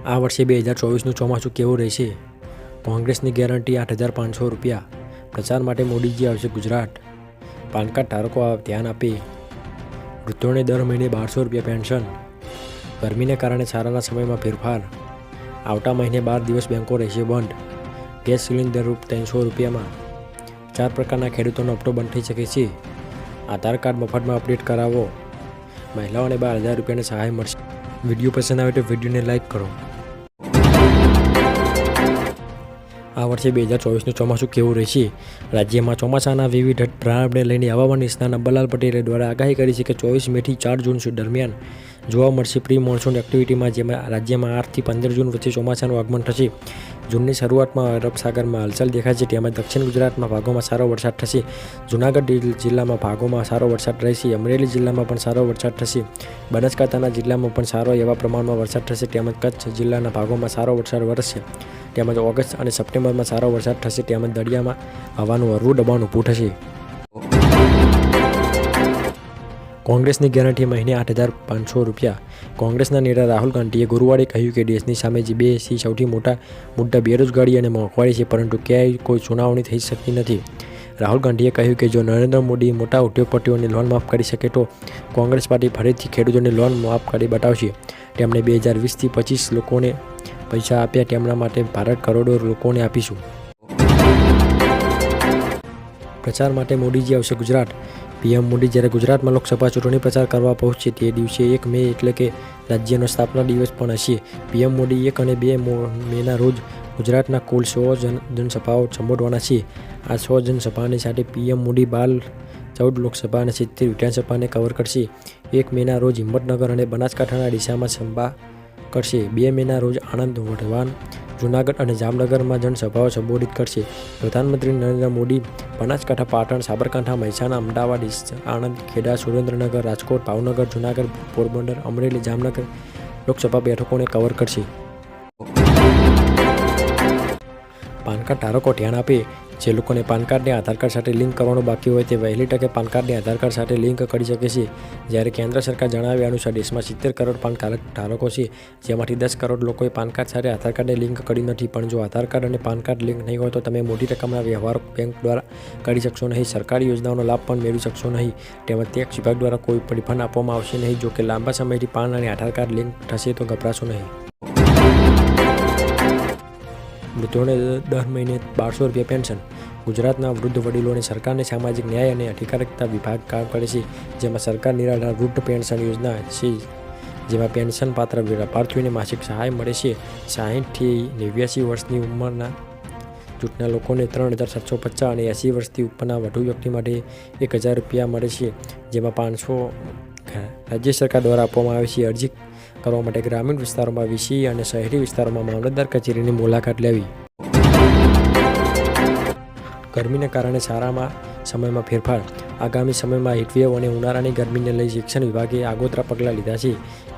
આ વર્ષે 2024નું ચોમાસું કેવું રહેશે? કોંગ્રેસની ગેરંટી 8,500 રૂપિયા. પ્રચાર માટે મોદીજી આવશે ગુજરાત. પાન કાર્ડ ધારકો ધ્યાન આપે. વૃદ્ધોને દર મહિને 1200 રૂપિયા પેન્શન. ગરમીને કારણે શાળાના સમયમાં ફેરફાર. આવતા મહિને 12 દિવસ બેંકો રહેશે બંધ. ગેસ સિલિન્ડર રૂપ 300 રૂપિયામાં. 4 પ્રકારના ખેડૂતોનો હપ્તો બંધ થઈ શકે છે. આધાર કાર્ડ મફતમાં અપડેટ કરાવો. મહિલાઓને 12,000 રૂપિયાની સહાય મળશે. વિડીયો પસંદ આવે તો વિડીયોને લાઇક કરો. આ વર્ષે 2024નું ચોમાસું કેવું રહેશે? રાજ્યમાં ચોમાસાના વિવિધ પ્રારંભને લઈને હવામાન નિષ્ણાત અંબાલાલ પટેલ દ્વારા આગાહી કરી છે કે 24 મેથી 4 જૂન દરમિયાન જોવા મળશે પ્રી મોન્સૂન એક્ટિવિટીમાં, જેમાં રાજ્યમાં 8 થી 15 જૂન વચ્ચે ચોમાસાનું આગમન થશે. જૂનની શરૂઆતમાં અરબ સાગરમાં હલચલ દેખાય છે, તેમજ દક્ષિણ ગુજરાતમાં ભાગોમાં સારો વરસાદ થશે. જૂનાગઢ જિલ્લામાં ભાગોમાં સારો વરસાદ રહેશે. અમરેલી જિલ્લામાં પણ સારો વરસાદ થશે. બનાસકાંઠાના જિલ્લામાં પણ સારો એવા પ્રમાણમાં વરસાદ થશે, તેમજ કચ્છ જિલ્લાના ભાગોમાં સારો વરસાદ વરસશે. તેમજ ઓગસ્ટ અને સપ્ટેમ્બરમાં સારો વરસાદ થશે, તેમજ દરિયામાં હવાનું હળવું દબાણ ઊભું થશે. કોંગ્રેસની ગેરંટી મહિને 8,500 રૂપિયા. કોંગ્રેસના નેતા રાહુલ ગાંધીએ ગુરુવારે કહ્યું કે દેશની સામે જે 2 સૌથી મોટા મુદ્દા બેરોજગારી અને મોંઘવારી છે, પરંતુ ક્યાંય કોઈ સુનાવણી થઈ શકતી નથી. રાહુલ ગાંધીએ કહ્યું કે જો નરેન્દ્ર મોદી મોટા ઉદ્યોગપતિઓની લોન માફ કરી શકે તો કોંગ્રેસ પાર્ટી ફરીથી ખેડૂતોની લોન માફ કરી બતાવશે. તેમણે 2020થી 25 લોકોને પૈસા આપ્યા, તેમના માટે ભારત કરોડો લોકોને આપીશું. પ્રચાર માટે મોદીજી આવશે ગુજરાત. પીએમ મોદી જ્યારે ગુજરાતમાં લોકસભા ચૂંટણી પ્રચાર કરવા પહોંચશે તે દિવસે 1 મે એટલે કે રાજ્યનો સ્થાપના દિવસ પણ હશે. પીએમ મોદી 1 અને 2 મેના રોજ ગુજરાતના કુલ 100 જનસભાઓ સંબોધવાના છે. આ 100 જનસભાની સાથે પીએમ મોદી 14 લોકસભા અને 70 વિધાનસભાને કવર કરશે. 1 મેના રોજ હિંમતનગર અને બનાસકાંઠાના ડીસામાં સભા કરશે. 2 મેના રોજ આણંદ, વઢવાણ, જૂનાગઢ અને જામનગરમાં જનસભાઓ સંબોધિત કરશે. પ્રધાનમંત્રી નરેન્દ્ર મોદી બનાસકાંઠા, પાટણ, સાબરકાંઠા, મહેસાણા, અમદાવાદ, આણંદ, ખેડા, સુરેન્દ્રનગર, રાજકોટ, ભાવનગર, જૂનાગઢ, પોરબંદર, અમરેલી, જામનગર લોકસભા બેઠકોને કવર કરશે. પાન કાર્ડ ધારકો ધ્યાન આપે. જે લોકોને પાન કાર્ડને આધાર કાર્ડ સાથે લિંક કરવાનું બાકી હોય તે વહેલી તકે પાન કાર્ડને આધાર કાર્ડ સાથે લિંક કરી શકે છે. જ્યારે કેન્દ્ર સરકાર જણાવ્યા અનુસાર દેશમાં 70 કરોડ પાન કાર્ડ ધારકો છે, જેમાંથી 10 કરોડ લોકોએ પાન કાર્ડ સાથે આધાર કાર્ડને લિંક કરી નથી. પણ જો આધાર કાર્ડ અને પાન કાર્ડ લિંક નહીં હોય તો તમે મોટી રકમના વ્યવહારો બેંક દ્વારા કરી શકશો નહીં. સરકારી યોજનાઓનો લાભ પણ મેળવી શકશો નહીં. તેમજ ટેક્સ વિભાગ દ્વારા કોઈ પણ રિફંડ આપવામાં આવશે નહીં. જો કે લાંબા સમયથી પાન અને આધાર કાર્ડ લિંક થશે તો ગભરાશો નહીં. વૃદ્ધોને દર મહિને 1200 રૂપિયા પેન્શન. ગુજરાતના વૃદ્ધ વડીલોને સરકારની સામાજિક ન્યાય અને અધિકારિતા વિભાગ કામ કરે છે, જેમાં સરકાર નિરાધાર વૃદ્ધ પેન્શન યોજના છે, જેમાં પેન્શન પાત્ર લાભાર્થીઓને માસિક સહાય મળે છે. 60 થી 89 વર્ષની ઉંમરના જૂથના લોકોને 3,750 અને 80 વર્ષથી ઉપરના વધુ વ્યક્તિ માટે 1,000 રૂપિયા મળે છે, જેમાં 500 રાજ્ય સરકાર દ્વારા આપવામાં આવે છે. અરજી કરવા માટે ગ્રામીણ વિસ્તારોમાં વીસી અને શહેરી વિસ્તારોમાં મામલતદાર કચેરીની મુલાકાત લેવી. ગરમીને કારણે શાળામાં સમયમાં ફેરફાર. આગામી સમયમાં હીટવેવ અને ઉનાળાની ગરમીને લઈ શિક્ષણ વિભાગે આગોતરા પગલાં લીધા છે.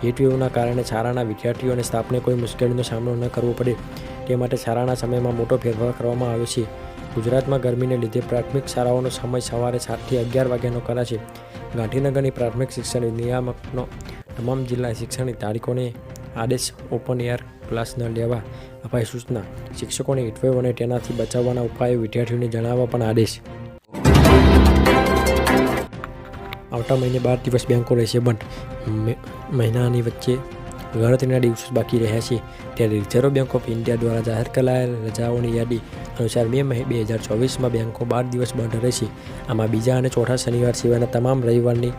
હીટવેવના કારણે શાળાના વિદ્યાર્થીઓ અને સ્ટાફને કોઈ મુશ્કેલીનો સામનો ન કરવો પડે તે માટે શાળાના સમયમાં મોટો ફેરફાર કરવામાં આવ્યો છે. ગુજરાતમાં ગરમીને લીધે પ્રાથમિક શાળાઓનો સમય સવારે 7 થી 11 વાગ્યાનો કરાશે. ગાંધીનગરની પ્રાથમિક શિક્ષણ નિયામકનો તમામ જિલ્લા શિક્ષણ તારીખોને આદેશ. ઓપન એર ક્લાસ ન લેવા અપાઈ સૂચના. શિક્ષકોને હીટવેવ અને તેનાથી બચાવવાના ઉપાયો વિદ્યાર્થીઓને જણાવવા પણ આદેશ. આવતા મહિને 12 દિવસ બેંકો રહેશે બંધ. મહિનાની વચ્ચે ગણતરીના દિવસો બાકી રહ્યા છે, ત્યારે રિઝર્વ બેંક ઓફ ઇન્ડિયા દ્વારા જાહેર કરાયેલ રજાઓની યાદી અનુસાર મે 2024માં બેંકો 12 દિવસ બંધ રહેશે. આમાં બીજા અને ચોથા શનિવાર સિવાયના તમામ રવિવારની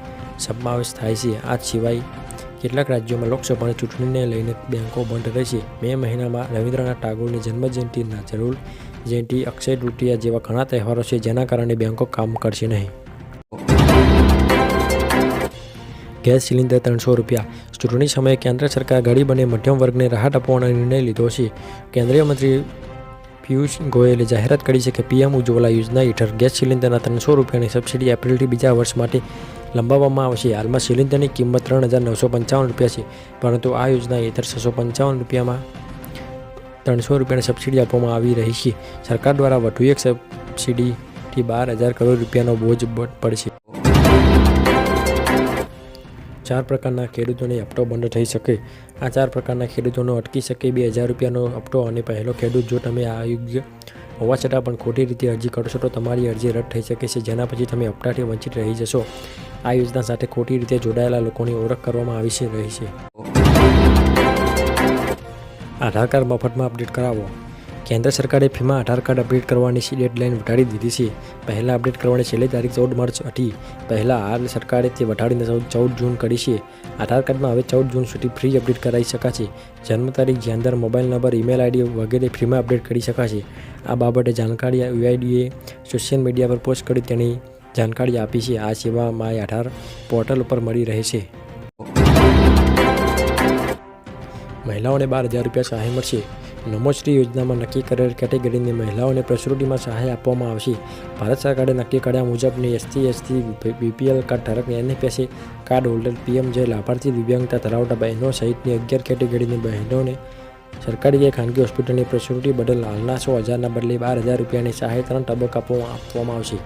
સમાવેશ થાય છે. આ સિવાય કેટલાક રાજ્યોમાં લોકસભાની ચૂંટણીને લઈને બેંકો બંધ રહેશે. મે મહિનામાં રવિન્દ્રનાથ ટાગોરની જન્મજયંતિ, નજરુલ જયંતિ, અક્ષય તૃતીયા જેવા ઘણા તહેવારો છે, જેના કારણે બેંકો કામ કરશે નહીં. ગેસ સિલિન્ડર 300 રૂપિયા. ચૂંટણી સમયે કેન્દ્ર સરકાર ગરીબ અને મધ્યમ વર્ગને રાહત આપવાનો નિર્ણય લીધો છે. કેન્દ્રીય મંત્રી પિયુષ ગોયલે જાહેરાત કરી છે કે પીએમ ઉજ્જવલા યોજના હેઠળ ગેસ સિલિન્ડરના 300 રૂપિયાની સબસિડી એપ્રિલથી બીજા વર્ષ માટે લંબાવવામાં આવશે. હાલમાં સિલિન્ડરની કિંમત 3,955 રૂપિયા છે, પરંતુ આ યોજના હેઠળ 655 રૂપિયામાં 300 રૂપિયાની સબસિડી આપવામાં આવી રહી છે. સરકાર દ્વારા વધુ એક સબસિડીથી 12,000 કરોડ રૂપિયાનો બોજ પડશે. 4 પ્રકારના ખેડૂતોને હપ્તો બંધ થઈ શકે. આ 4 પ્રકારના ખેડૂતોનો અટકી શકે 2,000 રૂપિયાનો હપ્તો. અને પહેલો ખેડૂત, જો તમે અયોગ્ય હોવા છતાં પણ ખોટી રીતે અરજી કરશો તો તમારી અરજી રદ થઈ શકે છે, જેના પછી તમે હપ્તાથી વંચિત રહી જશો. આ યોજના સાથે ખોટી રીતે જોડાયેલા લોકોની ઓળખ કરવામાં આવી રહી છે. આધાર કાર્ડ મફતમાં અપડેટ કરાવો. કેન્દ્ર સરકારે ફીમાં આધાર કાર્ડ અપડેટ કરવાની ડેડલાઇન વધારી દીધી છે. પહેલાં અપડેટ કરવાની છેલ્લી તારીખ 14 માર્ચ હતી. પહેલાં હાલ સરકારે તે વધારીને 14 જૂન કરી છે. આધાર કાર્ડમાં હવે 14 જૂન સુધી ફ્રી અપડેટ કરાવી શકાશે. જન્મ તારીખ, gender, mobile number, email ID વગેરે ફ્રીમાં અપડેટ કરી શકાશે. આ બાબતે જાણકારી યુઆઈડીએ સોશિયલ મીડિયા પર પોસ્ટ કરી તેની જાણકારી આપી છે. આ સેવા માય આધાર પોર્ટલ ઉપર મળી રહે છે. મહિલાઓને 12,000 રૂપિયા સહાય મળશે. નમોશ્રી યોજનામાં નક્કી કરેલ કેટેગરીની મહિલાઓને પ્રસૂતિમાં સહાય આપવામાં આવશે. ભારત સરકારે નક્કી કર્યા મુજબની SC/ST BPL કાર્ડ ધારક NFS કાર્ડ હોલ્ડર PM જે લાભાર્થી દિવ્યાંગતા ધરાવતા બહેનો સહિતની 11 કેટેગરીની બહેનોને સરકારી કે ખાનગી હોસ્પિટલની પ્રસૂતિ બદલ હાલના 100,000ના બદલે 12,000 રૂપિયાની સહાય 3 તબક્કામાં આપવામાં આવશે.